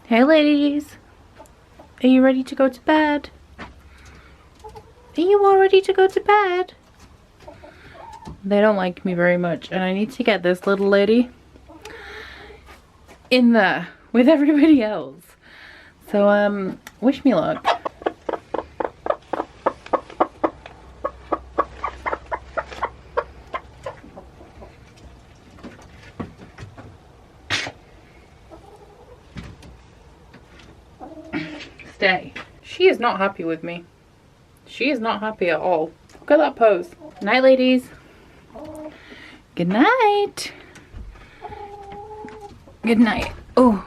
Hey ladies, are you ready to go to bed? Are you all ready to go to bed? They don't like me very much and I need to get this little lady in there with everybody else. So wish me luck. Stay. She is not happy with me. She is not happy at all. Look at that pose. Night, ladies. Good night. Good night. Oh.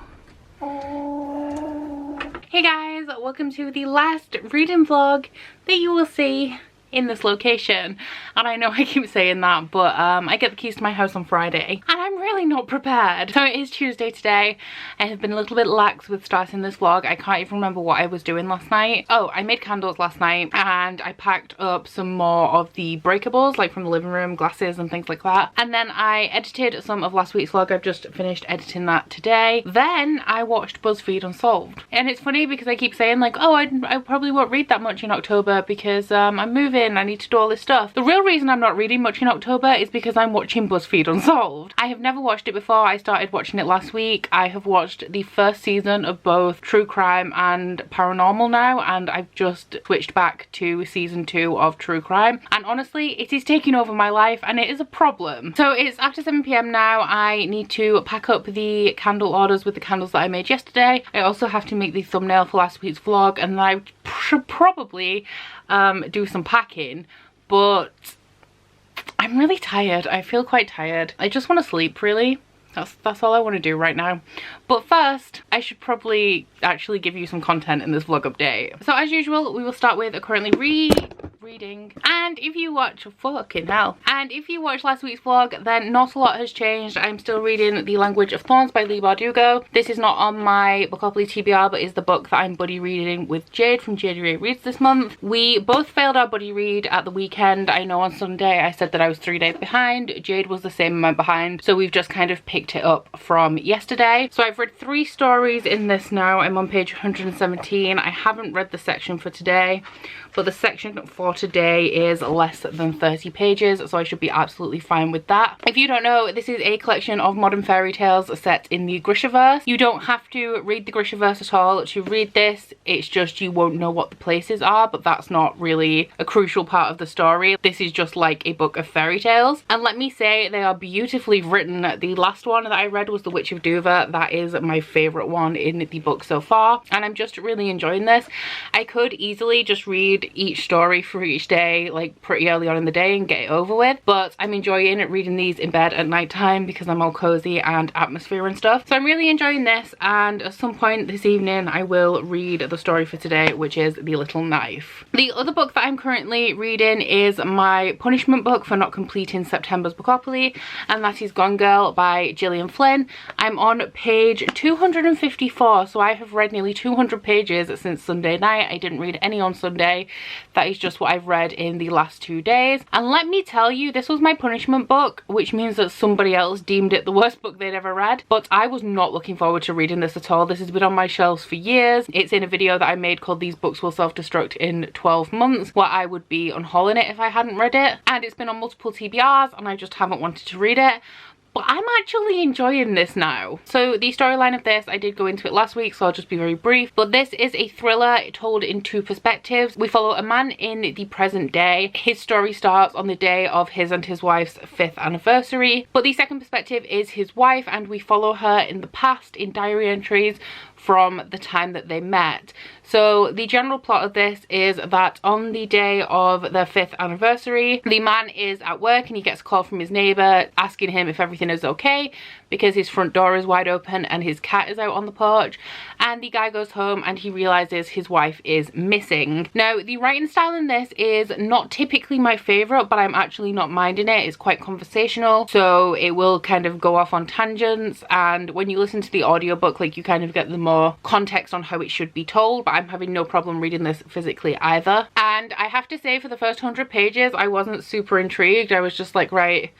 Hey guys, welcome to the last reading vlog that you will see in this location. And I know I keep saying that, but I get the keys to my house on Friday and I'm really not prepared. So it is Tuesday today. I have been a little bit lax with starting this vlog. I can't even remember what I was doing last night. Oh, I made candles last night and I packed up some more of the breakables, like from the living room, glasses and things like that. And then I edited some of last week's vlog. I've just finished editing that today. Then I watched BuzzFeed Unsolved. And it's funny because I keep saying like, oh, I probably won't read that much in October because I'm moving. I need to do all this stuff. The real reason I'm not reading much in October is because I'm watching BuzzFeed Unsolved. I have never watched it before. I started watching it last week. I have watched the first season of both true crime and paranormal now, and I've just switched back to season 2 of true crime, and honestly it is taking over my life and it is a problem. So it's after 7 PM now. I need to pack up the candle orders with the candles that I made yesterday. I also have to make the thumbnail for last week's vlog, and then I should probably do some packing, but I'm really tired. I feel quite tired. I just want to sleep, really. That's all I want to do right now. But first, I should probably actually give you some content in this vlog update. So as usual, we will start with a currently reading. And if you watch, fucking hell. And if you watched last week's vlog, then not a lot has changed. I'm still reading The Language of Thorns by Leigh Bardugo. This is not on my Bookopoly TBR, but is the book that I'm buddy reading with Jade from Jade Reads this month. We both failed our buddy read at the weekend. I know on Sunday I said that I was 3 days behind. Jade was the same amount behind. So we've just kind of picked it up from yesterday. So I've read 3 stories in this now. I'm on page 117. I haven't read the section for today, but the section for today is less than 30 pages, so I should be absolutely fine with that. If you don't know, this is a collection of modern fairy tales set in the Grishaverse. You don't have to read the Grishaverse at all to read this. It's just you won't know what the places are, but that's not really a crucial part of the story. This is just like a book of fairy tales, and let me say they are beautifully written. The last one that I read was The Witch of Dover. That is my favourite one in the book so far, and I'm just really enjoying this. I could easily just read each story for each day like pretty early on in the day and get it over with, but I'm enjoying reading these in bed at night time because I'm all cozy and atmosphere and stuff. So I'm really enjoying this, and at some point this evening I will read the story for today, which is The Little Knife. The other book that I'm currently reading is my punishment book for not completing September's Bookopoly, and that is Gone Girl by Gillian Flynn. I'm on page 254, so I have read nearly 200 pages since Sunday night. I didn't read any on Sunday. That is just what I've read in the last 2 days, and let me tell you, this was my punishment book, which means that somebody else deemed it the worst book they'd ever read, but I was not looking forward to reading this at all. This has been on my shelves for years. It's in a video that I made called These Books Will Self-Destruct in 12 Months, where I would be unhauling it if I hadn't read it, and it's been on multiple TBRs and I just haven't wanted to read it. But I'm actually enjoying this now. So the storyline of this, I did go into it last week, so I'll just be very brief. But this is a thriller told in 2 perspectives. We follow a man in the present day. His story starts on the day of his and his wife's 5th anniversary. But the second perspective is his wife, and we follow her in the past in diary entries from the time that they met. So the general plot of this is that on the day of their 5th anniversary, the man is at work and he gets a call from his neighbour asking him if everything is okay because his front door is wide open and his cat is out on the porch, and the guy goes home and he realises his wife is missing. Now the writing style in this is not typically my favourite, but I'm actually not minding it. It's quite conversational, so it will kind of go off on tangents, and when you listen to the audiobook, like, you kind of get the more context on how it should be told, but I'm having no problem reading this physically either. And I have to say, for the first 100 pages I wasn't super intrigued. I was just like, right,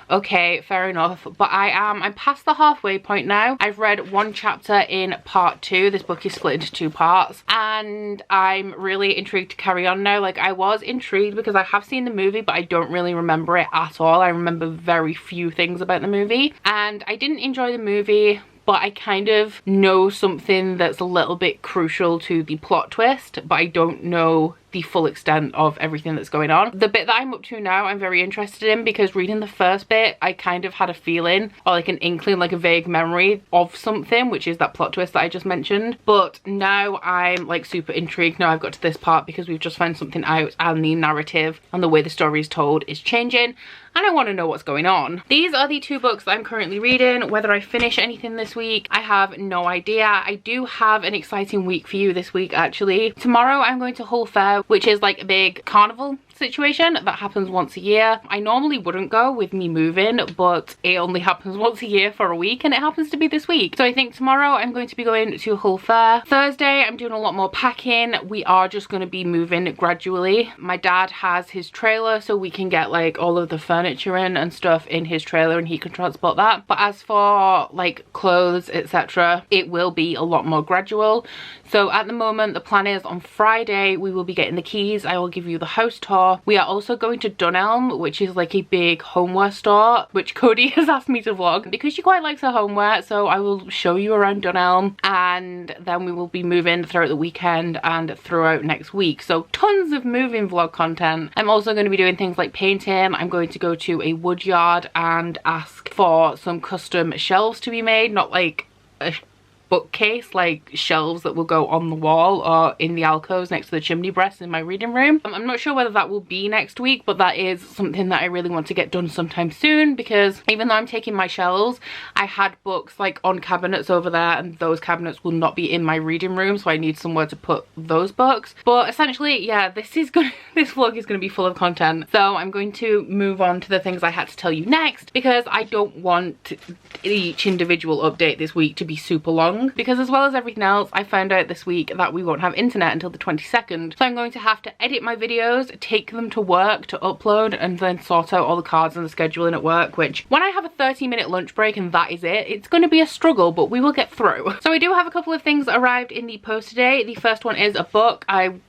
Okay, fair enough. But I'm past the halfway point now. I've read one chapter in part 2. This book is split into 2 parts, and I'm really intrigued to carry on now. Like, I was intrigued because I have seen the movie, but I don't really remember it at all. I remember very few things about the movie, and I didn't enjoy the movie, but I kind of know something that's a little bit crucial to the plot twist, but I don't know the full extent of everything that's going on. The bit that I'm up to now, I'm very interested in, because reading the first bit, I kind of had a feeling, or like an inkling, like a vague memory of something, which is that plot twist that I just mentioned. But now I'm like super intrigued. Now I've got to this part because we've just found something out, and the narrative and the way the story is told is changing, and I want to know what's going on. These are the 2 books that I'm currently reading. Whether I finish anything this week, I have no idea. I do have an exciting week for you this week, actually. Tomorrow I'm going to Hull Fair, which is like a big carnival situation that happens once a year. I normally wouldn't go with me moving, but it only happens once a year for a week, and it happens to be this week. So I think tomorrow I'm going to be going to Hull Fair. Thursday I'm doing a lot more packing. We are just going to be moving gradually. My dad has his trailer, so we can get like all of the furniture in and stuff in his trailer, and he can transport that. But as for like clothes, etc., it will be a lot more gradual. So at the moment, the plan is on Friday we will be getting the keys. I will give you the house tour. We are also going to Dunelm, which is like a big homeware store, which Cody has asked me to vlog because she quite likes her homeware. So I will show you around Dunelm, and then we will be moving throughout the weekend and throughout next week. So tons of moving vlog content. I'm also going to be doing things like painting. I'm going to go to a wood yard and ask for some custom shelves to be made, not like a bookcase, like shelves that will go on the wall or in the alcoves next to the chimney breast in my reading room. I'm not sure whether that will be next week, but that is something that I really want to get done sometime soon, because even though I'm taking my shelves, I had books like on cabinets over there, and those cabinets will not be in my reading room, so I need somewhere to put those books. But essentially, yeah, this vlog is going to be full of content, so I'm going to move on to the things I had to tell you next, because I don't want each individual update this week to be super long, because as well as everything else, I found out this week that we won't have internet until the 22nd. So I'm going to have to edit my videos, take them to work to upload, and then sort out all the cards and the scheduling at work, which when I have a 30-minute lunch break and that is it, it's going to be a struggle, but we will get through. So I do have a couple of things arrived in the post today. The first one is a book.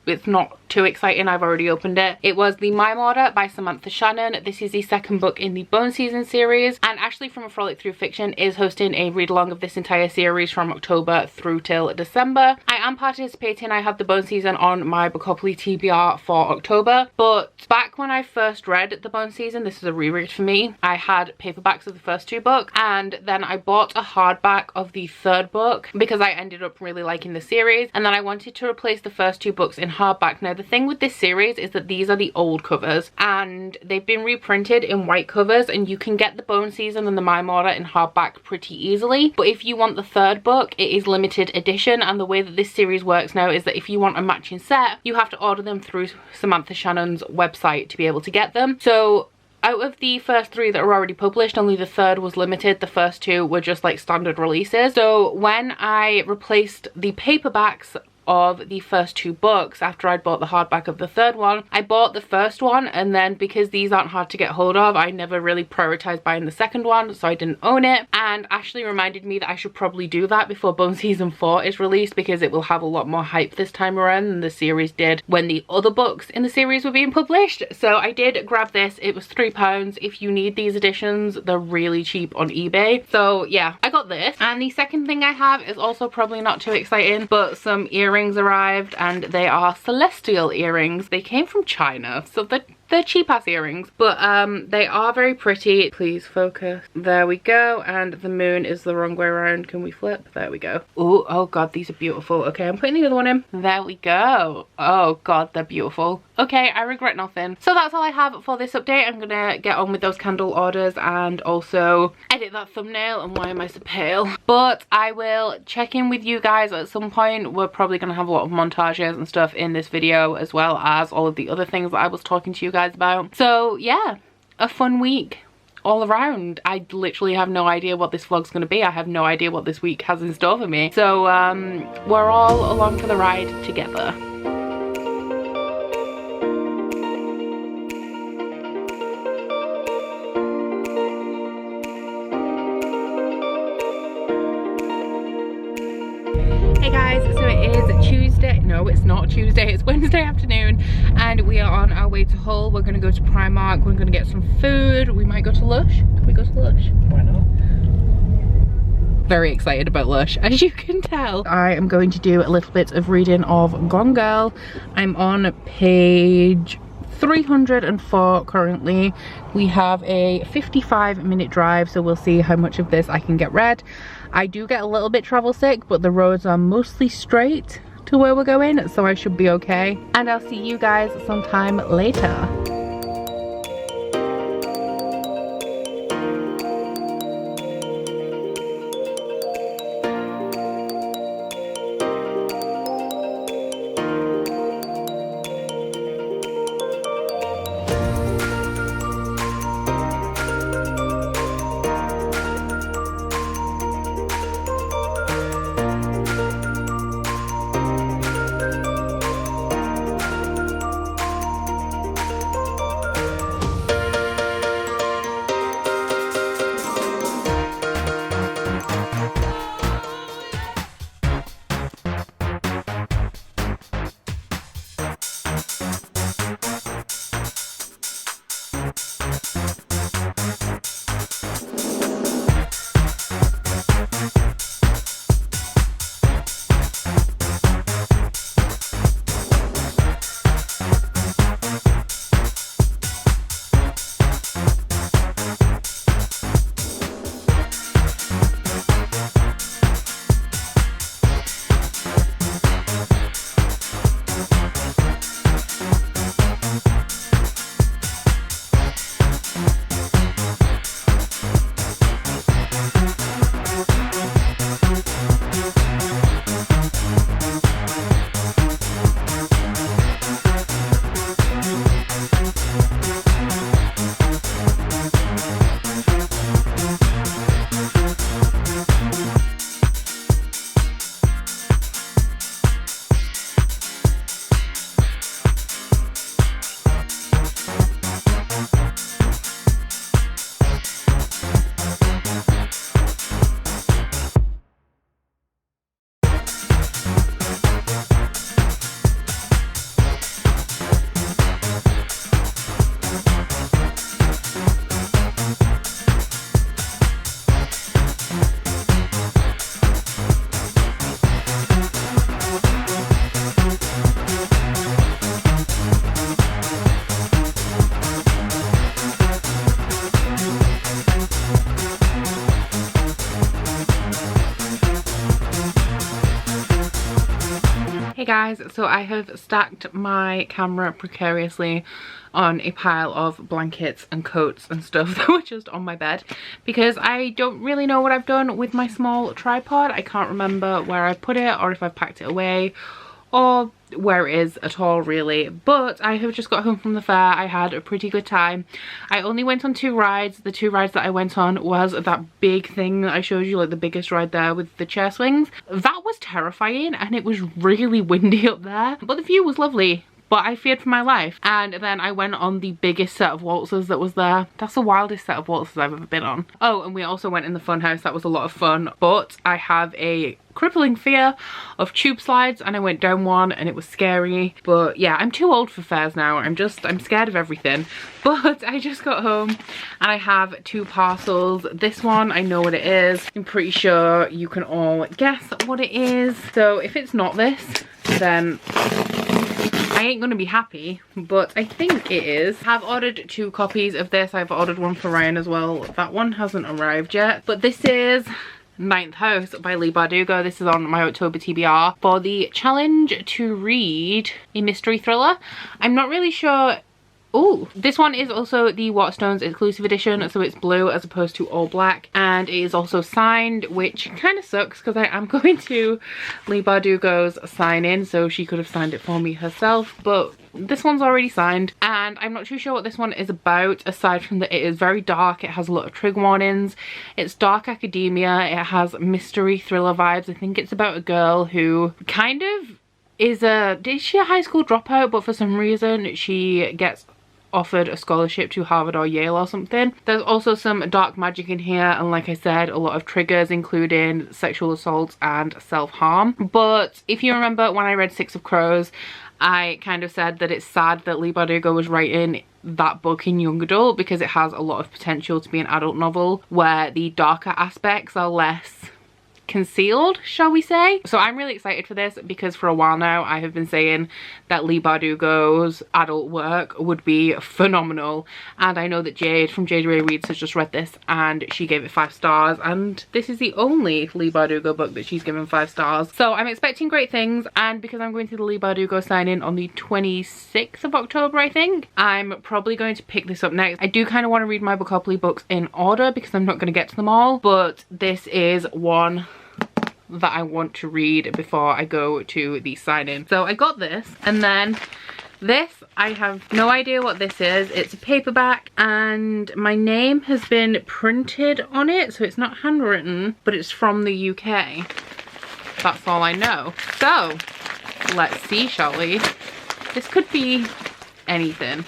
It's not too exciting, I've already opened it. It was The Mime Order by Samantha Shannon. This is the 2nd book in the Bone Season series, and Ashley from A Frolic Through Fiction is hosting a read along of this entire series from October through till December. I am participating. I have the Bone Season on my Bookopoly TBR for October, but back when I first read the Bone Season, this is a reread for me, I had paperbacks of the first 2 books, and then I bought a hardback of the 3rd book because I ended up really liking the series, and then I wanted to replace the first 2 books in hardback. Now the thing with this series is that these are the old covers, and they've been reprinted in white covers, and you can get the Bone Season and the Mime Order in hardback pretty easily. But if you want the 3rd book, it is limited edition, and the way that this series works now is that if you want a matching set, you have to order them through Samantha Shannon's website to be able to get them. So out of the first 3 that are already published, only the 3rd was limited. The first 2 were just like standard releases. So when I replaced the paperbacks of the first 2 books after I'd bought the hardback of the 3rd one, I bought the first one, and then because these aren't hard to get hold of, I never really prioritized buying the 2nd one, so I didn't own it. And Ashley reminded me that I should probably do that before Bone Season 4 is released, because it will have a lot more hype this time around than the series did when the other books in the series were being published. So I did grab this. It was £3. If you need these editions, they're really cheap on eBay. So yeah, I got this. And the second thing I have is also probably not too exciting, but some earrings arrived, and they are celestial earrings. They came from China, so they're cheap ass earrings, but they are very pretty. Please focus. There we go. And the moon is the wrong way around. Can we flip? There we go. Ooh, oh god, these are beautiful. Okay, I'm putting the other one in. There we go. Oh god, they're beautiful. Okay, I regret nothing. So that's all I have for this update. I'm gonna get on with those candle orders and also edit that thumbnail. And why am I so pale? But I will check in with you guys at some point. We're probably gonna have a lot of montages and stuff in this video, as well as all of the other things that I was talking to you guys about. So yeah, a fun week all around. I literally have no idea what this vlog's gonna be. I have no idea what this week has in store for me. So we're all along for the ride together. Hey guys, so it is Tuesday. No, it's not Tuesday, it's Wednesday afternoon, and we are on our way to Hull. We're gonna go to Primark, we're gonna get some food. We might go to Lush. Can we go to Lush? Why not? Very excited about Lush, as you can tell. I am going to do a little bit of reading of Gone Girl. I'm on page 304 currently. We have a 55-minute drive, so we'll see how much of this I can get read. I do get a little bit travel sick, but the roads are mostly straight to where we're going, so I should be okay. And I'll see you guys sometime later. Hey guys, so I have stacked my camera precariously on a pile of blankets and coats and stuff that were just on my bed because I don't really know what I've done with my small tripod. I can't remember where I put it or if I've packed it away or where it is at all really, but I have just got home from the fair. I had a pretty good time. I only went on 2 rides. The 2 rides that I went on was that big thing that I showed you, like the biggest ride there with the chair swings. That was terrifying and it was really windy up there, but the view was lovely. But I feared for my life. And then I went on the biggest set of waltzers that was there. That's the wildest set of waltzers I've ever been on. Oh, and we also went in the fun house. That was a lot of fun. But I have a crippling fear of tube slides and I went down one and it was scary. But yeah, I'm too old for fairs now. I'm scared of everything. But I just got home and I have 2 parcels. This one, I know what it is. I'm pretty sure you can all guess what it is. So if it's not this, then I ain't gonna be happy, but I think it is. I've ordered 2 copies of this. I've ordered one for Ryan as well. That one hasn't arrived yet, but this is Ninth House by Leigh Bardugo. This is on my October TBR for the challenge to read a mystery thriller. I'm not really sure. Oh, this one is also the Waterstones exclusive edition, so it's blue as opposed to all black, and it is also signed, which kind of sucks because I am going to Leigh Bardugo's sign-in, so she could have signed it for me herself, but this one's already signed, and I'm not too sure what this one is about, aside from that it is very dark. It has a lot of trigger warnings. It's dark academia. It has mystery thriller vibes. I think it's about a girl who kind of is she a high school dropout, but for some reason she gets offered a scholarship to Harvard or Yale or something. There's also some dark magic in here, and like I said, a lot of triggers including sexual assaults and self-harm. But if you remember when I read Six of Crows, I kind of said that it's sad that Leigh Bardugo was writing that book in young adult because it has a lot of potential to be an adult novel where the darker aspects are less concealed, shall we say. So I'm really excited for this because for a while now I have been saying that Leigh Bardugo's adult work would be phenomenal, and I know that Jade from Jade Ray Reads has just read this and she gave it 5 stars, and this is the only Leigh Bardugo book that she's given 5 stars. So I'm expecting great things, and because I'm going to the Leigh Bardugo sign-in on the 26th of October, I think, I'm probably going to pick this up next. I do kind of want to read my Bookopoly books in order because I'm not going to get to them all, but this is one that I want to read before I go to the sign-in. So I got this, and then this, I have no idea what this is. It's a paperback and my name has been printed on it, so it's not handwritten, but it's from the UK. That's all I know. So let's see, shall we? This could be anything.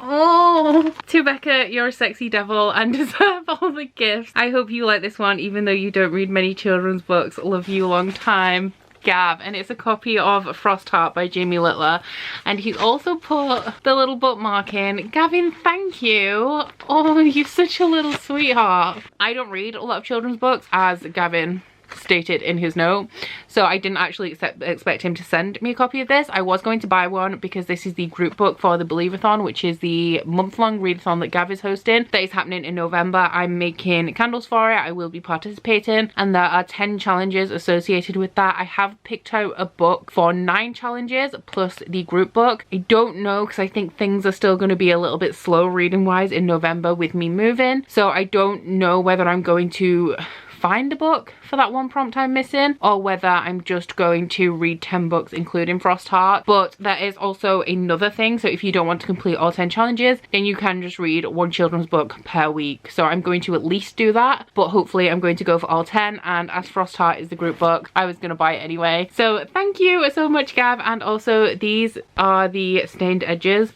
Oh, to Becca, you're a sexy devil and deserve all the gifts. I hope you like this one, even though you don't read many children's books. Love you long time, Gav. And it's a copy of Frost Heart by Jamie Littler, and he's also put the little bookmark in. Gavin, thank you. Oh, you're such a little sweetheart. I don't read a lot of children's books, as Gavin stated in his note, so I didn't actually expect him to send me a copy of this. I was going to buy one because this is the group book for the Believathon, which is the month-long readathon that Gav is hosting. That is happening in November. I'm making candles for it. I will be participating, and there are 10 challenges associated with that. I have picked out a book for 9 challenges plus the group book. I don't know, because I think things are still going to be a little bit slow reading wise in November with me moving, so I don't know whether I'm going to find a book for that one prompt I'm missing, or whether I'm just going to read 10 books including Frost Heart. But there is also another thing, so if you don't want to complete all 10 challenges, then you can just read 1 children's book per week. So I'm going to at least do that, but hopefully I'm going to go for all 10, and as Frost Heart is the group book, I was going to buy it anyway. So thank you so much, Gav. And also these are the stained edges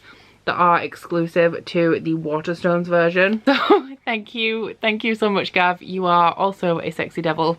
that are exclusive to the Waterstones version. So thank you so much, Gav. You are also a sexy devil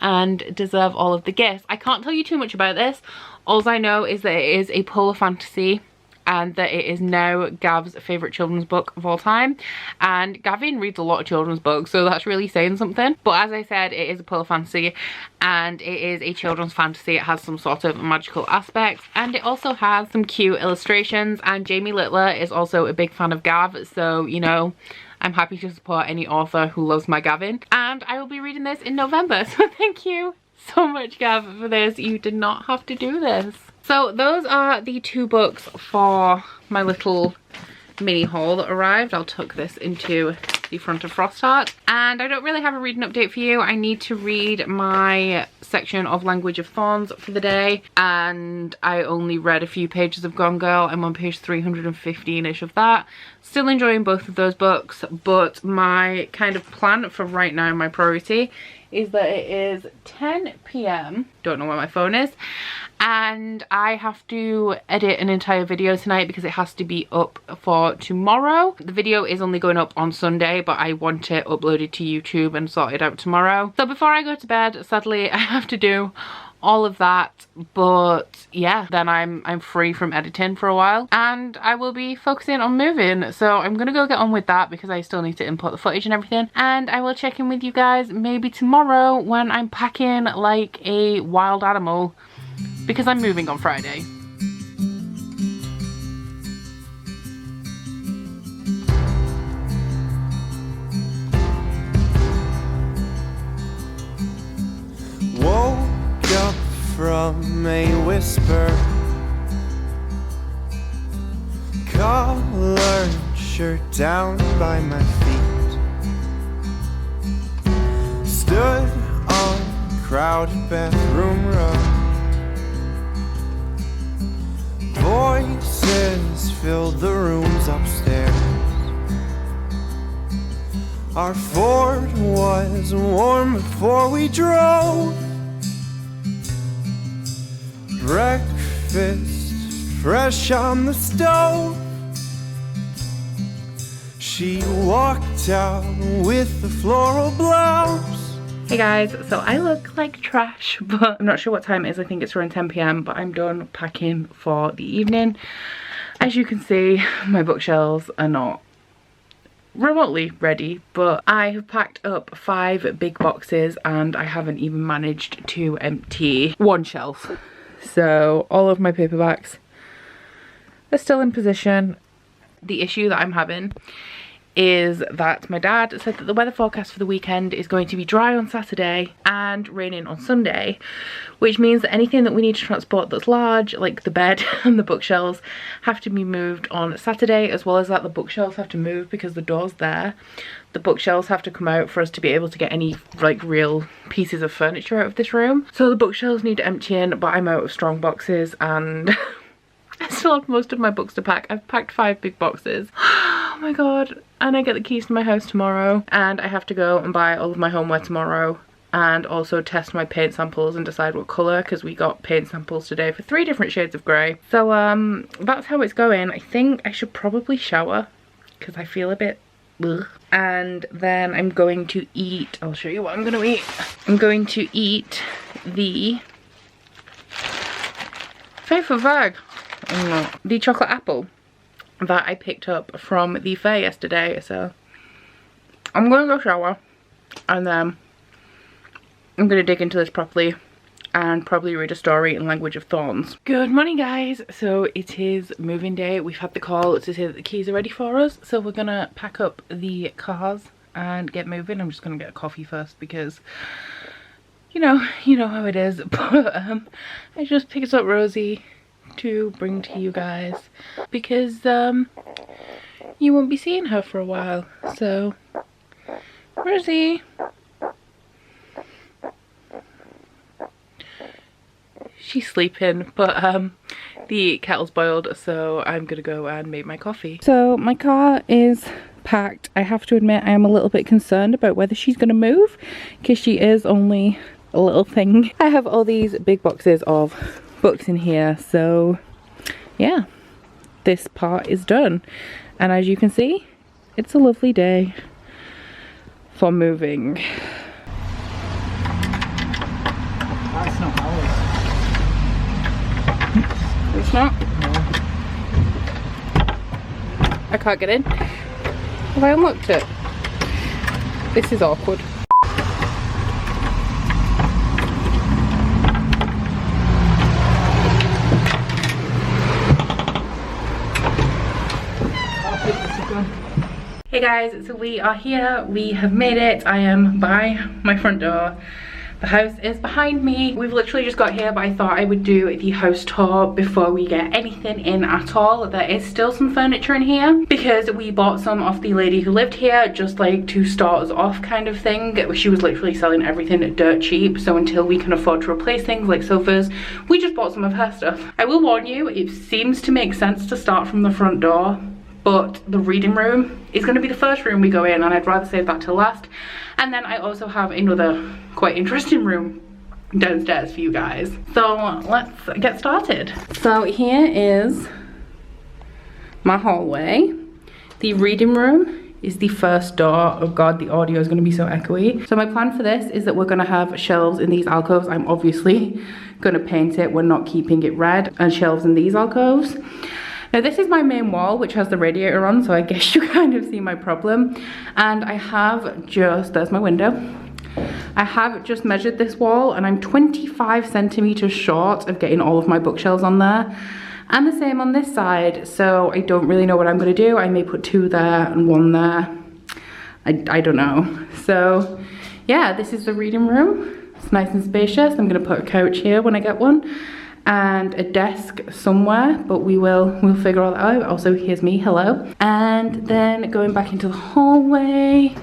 and deserve all of the gifts. I can't tell you too much about this. All I know is that it is a polar fantasy, and that it is now Gav's favourite children's book of all time. And Gavin reads a lot of children's books, so that's really saying something. But as I said, it is a polar fantasy, and it is a children's fantasy. It has some sort of magical aspects, and it also has some cute illustrations. And Jamie Littler is also a big fan of Gav, so you know, I'm happy to support any author who loves my Gavin. And I will be reading this in November, so thank you so much, Gav, for this. You did not have to do this. So those are the 2 books for my little mini haul that arrived. I'll tuck this into the front of Frost Heart. And I don't really have a reading update for you. I need to read my section of Language of Thorns for the day, and I only read a few pages of Gone Girl. I'm on page 315-ish of that. Still enjoying both of those books, but my kind of plan for right now, my priority, is that it is 10 PM, don't know where my phone is, and I have to edit an entire video tonight because it has to be up for tomorrow. The video is only going up on Sunday, but I want it uploaded to YouTube and sorted out tomorrow. So before I go to bed, sadly, I have to do all of that, but yeah, then I'm free from editing for a while, and I will be focusing on moving. So I'm gonna go get on with that because I still need to import the footage and everything, and I will check in with you guys maybe tomorrow when I'm packing like a wild animal, because I'm moving on Friday. Woke up from a whisper, collared shirt down by my feet, stood on crowded bathroom row, voices filled the rooms upstairs. Our Ford was warm before we drove. Breakfast fresh on the stove. She walked out with the floral blouse. Hey guys, so I look like trash, but I'm not sure what time it is. I think it's around 10 p.m, but I'm done packing for the evening. As you can see, my bookshelves are not remotely ready, but I have packed up 5 big boxes and I haven't even managed to empty one shelf. So all of my paperbacks are still in position. The issue that I'm having is that my dad said that the weather forecast for the weekend is going to be dry on Saturday and raining on Sunday, which means that anything that we need to transport that's large, like the bed and the bookshelves, have to be moved on Saturday, as well as that the bookshelves have to move because the door's there. The bookshelves have to come out for us to be able to get any like real pieces of furniture out of this room. So the bookshelves need emptying, but I'm out of strong boxes and I still have most of my books to pack. I've packed 5 big boxes. Oh my god. And I get the keys to my house tomorrow. And I have to go and buy all of my homeware tomorrow. And also test my paint samples and decide what colour, because we got paint samples today for 3 different shades of grey. So that's how it's going. I think I should probably shower because I feel a bit ugh. And then I'm going to eat, I'll show you what I'm going to eat. I'm going to eat the favorite bag. The chocolate apple that I picked up from the fair yesterday. So I'm gonna go shower and then I'm gonna dig into this properly and probably read a story in Language of Thorns. Good morning guys. So it is moving day. We've had the call to say that the keys are ready for us, so we're gonna pack up the cars and get moving. I'm just gonna get a coffee first because you know how it is. But I just picked up Rosie to bring to you guys because you won't be seeing her for a while. So Rosie, she's sleeping, but the kettle's boiled, so I'm gonna go and make my coffee. So my car is packed. I have to admit I am a little bit concerned about whether she's gonna move because she is only a little thing. I have all these big boxes of books in here, so yeah, this part is done. And as you can see, it's a lovely day for moving. That's not ours. It's not? No. I can't get in. Have I unlocked it? This is awkward. Hey guys, so we are here, we have made it. I am by my front door. The house is behind me. We've literally just got here, but I thought I would do the house tour before we get anything in at all. There is still some furniture in here because we bought some off the lady who lived here, just like to start us off kind of thing. She was literally selling everything dirt cheap, so until we can afford to replace things like sofas, we just bought some of her stuff. I will warn you, it seems to make sense to start from the front door, but the reading room is going to be the first room we go in, and I'd rather save that till last. And then I also have another quite interesting room downstairs for you guys. So let's get started. So here is my hallway. The reading room is the first door. Oh god, the audio is going to be so echoey. So my plan for this is that we're going to have shelves in these alcoves. I'm obviously going to paint it. We're not keeping it red. And shelves in these alcoves. Now this is my main wall, which has the radiator on, so I guess you kind of see my problem. And I have just, there's my window. I have just measured this wall and I'm 25 centimeters short of getting all of my bookshelves on there. And the same on this side, so I don't really know what I'm gonna do. I may put 2 there and 1 there. I don't know. So yeah, this is the reading room. It's nice and spacious. I'm gonna put a couch here when I get one, and a desk somewhere, but we'll figure all that out. Also, here's me, hello. And then going back into the hallway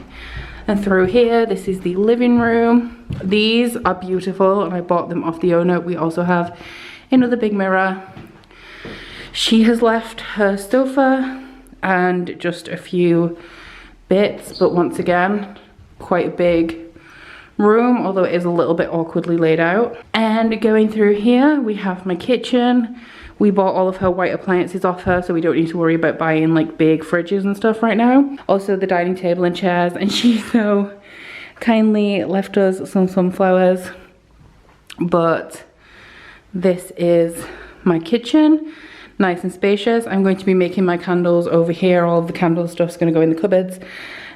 and through here, this is the living room. These are beautiful and I bought them off the owner. We also have another big mirror. She has left her sofa and just a few bits, but once again, quite a big room, although it is a little bit awkwardly laid out. And going through here, we have my kitchen, We bought all of her white appliances off her, so we don't need to worry about buying like big fridges and stuff right now. Also the dining table and chairs, and she so kindly left us some sunflowers. But this is my kitchen, nice and spacious. I'm going to be making my candles over here. All of the candle stuff's going to go in the cupboards,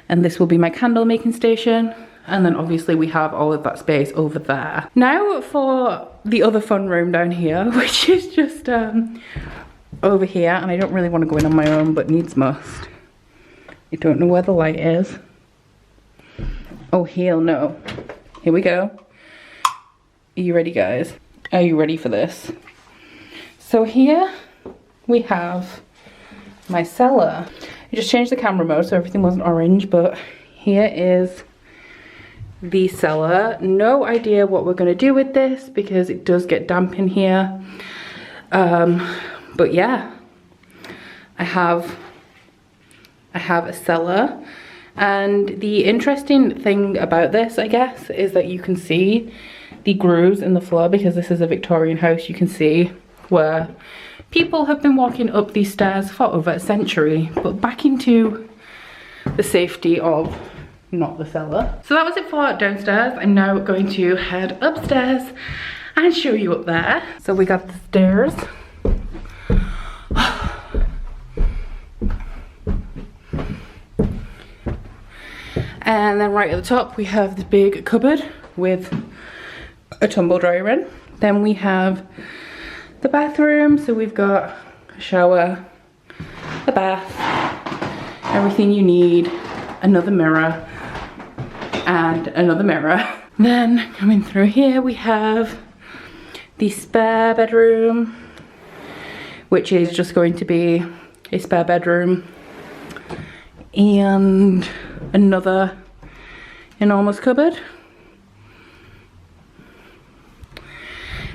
and this will be my candle making station. And then obviously we have all of that space over there. Now for the other fun room down here, which is just over here. And I don't really want to go in on my own, but needs must. I don't know where the light is. Oh, hell no. Here we go. Are you ready, guys? Are you ready for this? So here we have my cellar. I just changed the camera mode so everything wasn't orange, but here is the cellar. No idea what we're going to do with this because it does get damp in here. But yeah, I have a cellar, and the interesting thing about this, I guess, is that you can see the grooves in the floor because this is a Victorian house. You can see where people have been walking up these stairs for over a century. But back into the safety of not the cellar. So that was it for downstairs. I'm now going to head upstairs and show you up there. So we got the stairs. And then right at the top we have the big cupboard with a tumble dryer in. Then we have the bathroom. So we've got a shower, the bath, everything you need, another mirror, and another mirror. Then coming through here we have the spare bedroom, which is just going to be a spare bedroom and another enormous cupboard.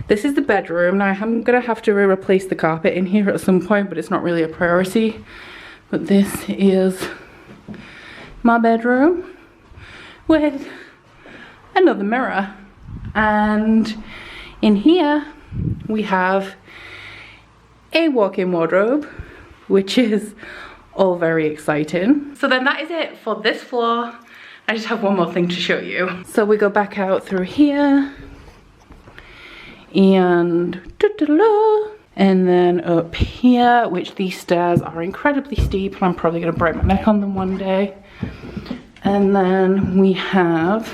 This is the bedroom. Now I'm gonna have to replace the carpet in here at some point, but it's not really a priority. But this is my bedroom with another mirror, and in here we have a walk-in wardrobe, which is all very exciting. So then that is it for this floor. I just have one more thing to show you. So we go back out through here and and then up here, which these stairs are incredibly steep and I'm probably gonna break my neck on them one day. And then we have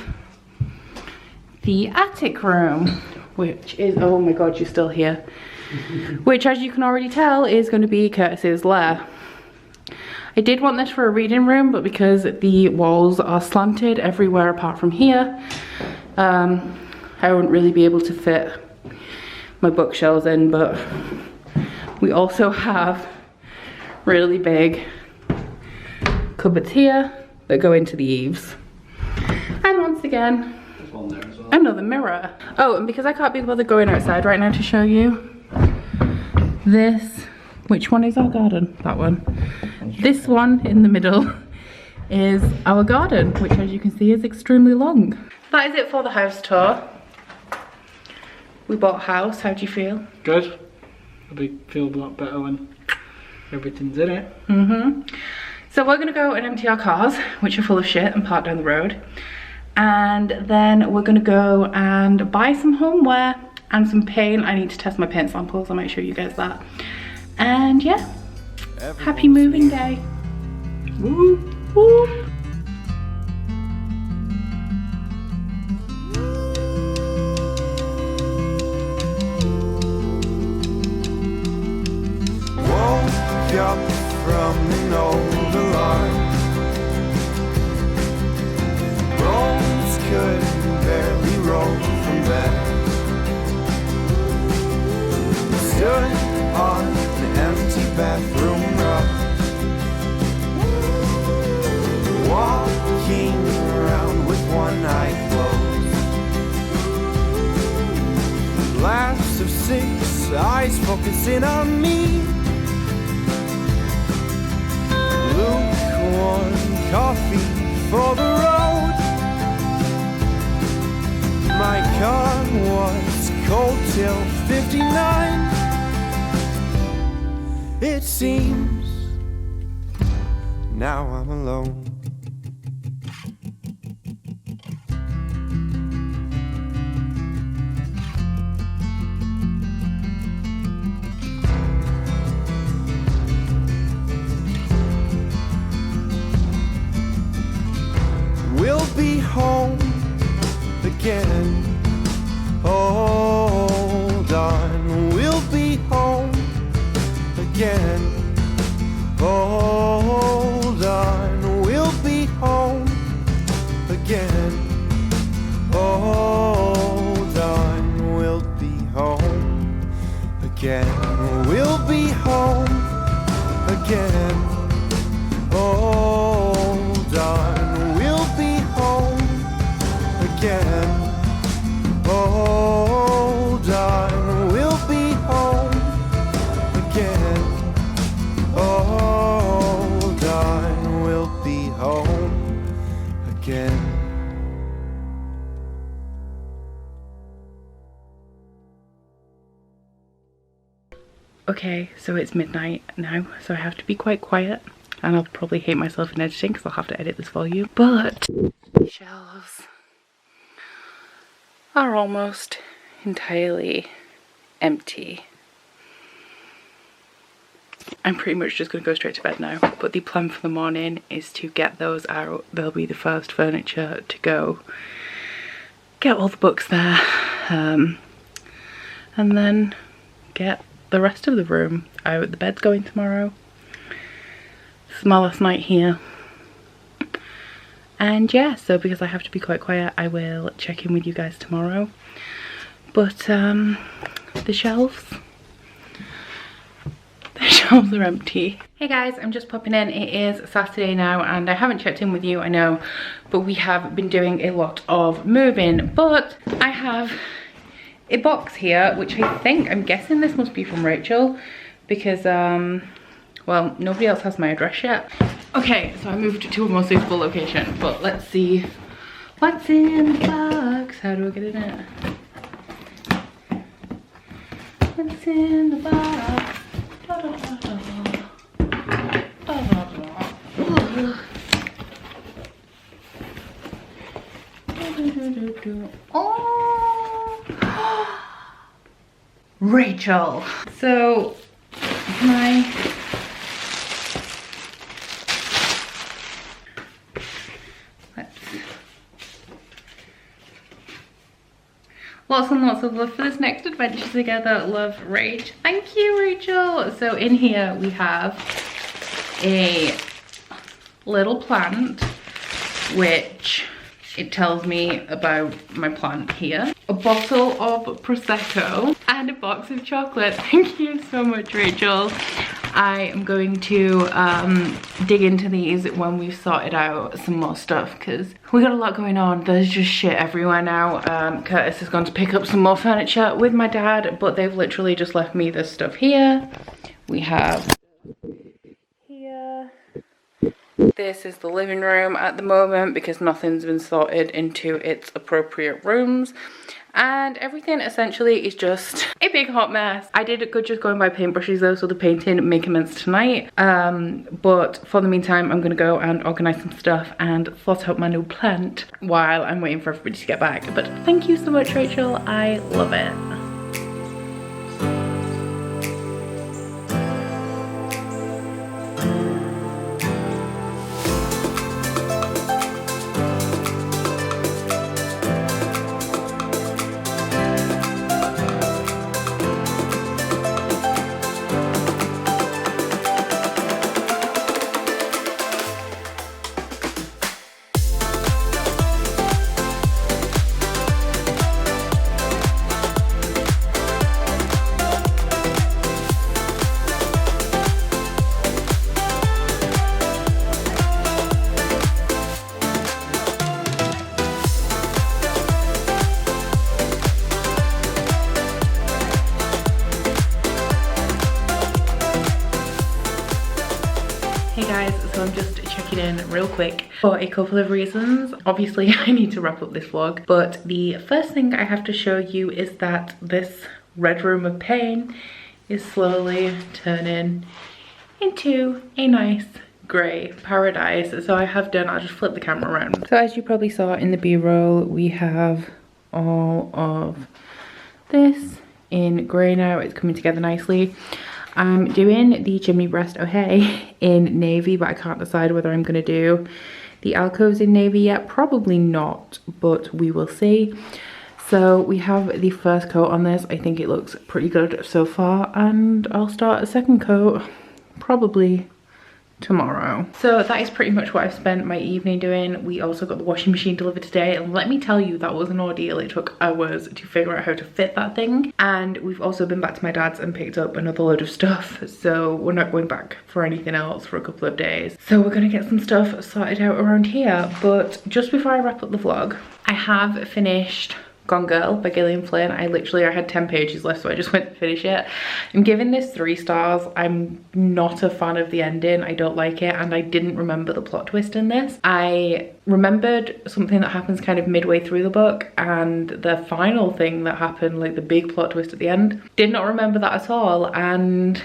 the attic room, which is, oh my god, you're still here. Which, as you can already tell, is going to be Curtis's lair. I did want this for a reading room, but because the walls are slanted everywhere apart from here, I wouldn't really be able to fit my bookshelves in. But we also have really big cupboards here that go into the eaves. And once again, there's one there as well. Another mirror. Oh, and because I can't be bothered going outside right now to show you this, which one is our garden? That one. This one in the middle is our garden, which, as you can see, is extremely long. That is it for the house tour. We bought a house. How do you feel? Good. I feel a lot better when everything's in it. So we're gonna go and empty our cars, which are full of shit, and park down the road. And then we're gonna go and buy some homeware and some paint. I need to test my paint samples. I might show you guys that. And yeah, happy moving day. Woo, woo. Woke up from an old alarm. Bones could barely roll from bed. Stood on the empty bathroom rug, walking around with one eye closed. Laughs of 6 eyes focusing on me. Lukewarm coffee for the road. My car was cold till 59. seems. Now I'm alone. We'll be home again. Hold on, we'll be home again. Hold on, we'll be home again. Hold on, we'll be home again. We'll be home again. Hold on, we'll be home again. Hold on, we'll be home again. Hold on, we'll be home again. Okay, so it's midnight now, so I have to be quite quiet, and I'll probably hate myself in editing because I'll have to edit this for you. But the shelves are almost entirely empty. I'm pretty much just going to go straight to bed now, but the plan for the morning is to get those out. They'll be the first furniture to go. Get all the books there, and then get the rest of the room out. The bed's going tomorrow. This is my last night here. And yeah, so because I have to be quite quiet, I will check in with you guys tomorrow. But the shelves are empty. Hey guys, I'm just popping in. It is Saturday now and I haven't checked in with you, I know, but we have been doing a lot of moving. But I have a box here, which I'm guessing this must be from Rachel, because well, nobody else has my address yet. Okay, so I moved to a more suitable location, but let's see what's in the box. How do I get in it? What's in the box? Da, da, da, da. Da, da, da. Ooh. Do, do, do, do. Oh, Rachel. So lots and lots of love for this next adventure together. Love, Rach. Thank you, Rachel. So in here we have a little plant, which it tells me about my plant here. A bottle of Prosecco and a box of chocolate. Thank you so much, Rachel. I am going to dig into these when we've sorted out some more stuff, because we got a lot going on. There's just shit everywhere now. Curtis has gone to pick up some more furniture with my dad, but they've literally just left me this stuff here. We have here. This is the living room at the moment because nothing's been sorted into its appropriate rooms. And everything essentially is just a big hot mess. I did just go and buy paintbrushes though, so the painting may commence tonight. But for the meantime, I'm gonna go and organize some stuff and sort out my new plant while I'm waiting for everybody to get back. But thank you so much, Rachel. I love it. So I'm just checking in real quick for a couple of reasons. Obviously I need to wrap up this vlog, but the first thing I have to show you is that this red room of pain is slowly turning into a nice grey paradise. So I have done, I'll just flip the camera around. So as you probably saw in the B-roll, we have all of this in grey now. It's coming together nicely. I'm doing the chimney breast o'hay in navy, but I can't decide whether I'm going to do the alcoves in navy yet. Probably not, but we will see. So we have the first coat on this. I think it looks pretty good so far, and I'll start a second coat probably tomorrow. So that is pretty much what I've spent my evening doing. We also got the washing machine delivered today, and let me tell you, that was an ordeal. It took hours to figure out how to fit that thing. And we've also been back to my dad's and picked up another load of stuff, so we're not going back for anything else for a couple of days. So we're gonna get some stuff sorted out around here. But just before I wrap up the vlog, I have finished Gone Girl by Gillian Flynn. I had 10 pages left, so I just went to finish it. I'm giving this 3 stars. I'm not a fan of the ending. I don't like it, and I didn't remember the plot twist in this. I remembered something that happens kind of midway through the book, and the final thing that happened, like the big plot twist at the end, did not remember that at all, and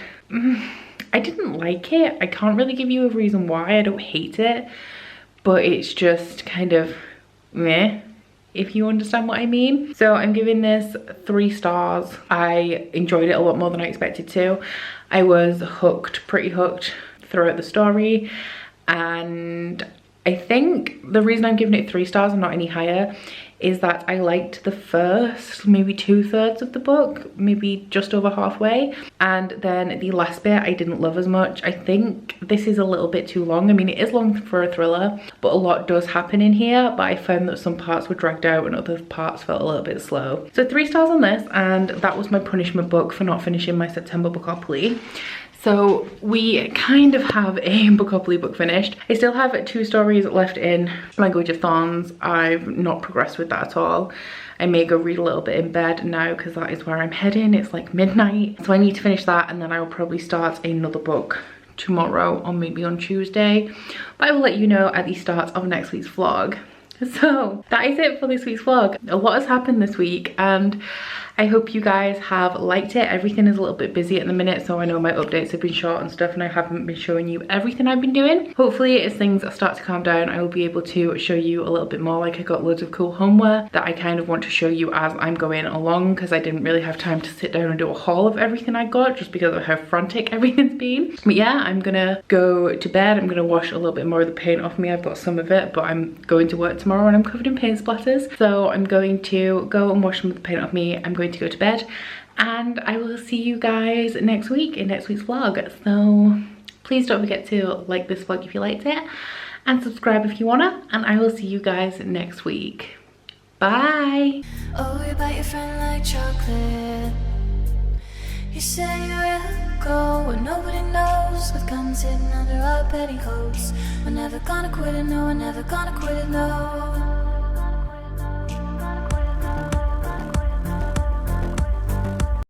I didn't like it. I can't really give you a reason why. I don't hate it, but it's just kind of meh, if you understand what I mean. So I'm giving this 3 stars. I enjoyed it a lot more than I expected to. I was hooked, pretty hooked throughout the story, and I think the reason I'm giving it 3 stars and not any higher is that I liked the first maybe 2/3 of the book, maybe just over halfway, and then the last bit I didn't love as much. I think this is a little bit too long. I mean, it is long for a thriller, but a lot does happen in here, but I found that some parts were dragged out and other parts felt a little bit slow. So 3 stars on this, and that was my punishment book for not finishing my September Bookopoly. So we kind of have a Bookopoly book finished. I still have 2 stories left in Language of Thorns. I've not progressed with that at all. I may go read a little bit in bed now because that is where I'm heading. It's like midnight. So I need to finish that, and then I will probably start another book tomorrow or maybe on Tuesday. But I will let you know at the start of next week's vlog. So that is it for this week's vlog. A lot has happened this week, and I hope you guys have liked it. Everything is a little bit busy at the minute, so I know my updates have been short and stuff, and I haven't been showing you everything I've been doing. Hopefully, as things start to calm down, I will be able to show you a little bit more. Like, I got loads of cool homeware that I kind of want to show you as I'm going along, because I didn't really have time to sit down and do a haul of everything I got just because of how frantic everything's been. But yeah, I'm gonna go to bed. I'm gonna wash a little bit more of the paint off me. I've got some of it, but I'm going to work tomorrow and I'm covered in paint splatters. So I'm going to go and wash some of the paint off me. I'm going to go to bed, and I will see you guys next week in next week's vlog. So please don't forget to like this vlog if you liked it, and subscribe if you wanna, and I will see you guys next week. Bye. Oh, you bite your friend like chocolate. You say you will go where nobody knows, with guns hidden under our petticoats. We're never gonna quit it, no, we're never gonna quit it, no.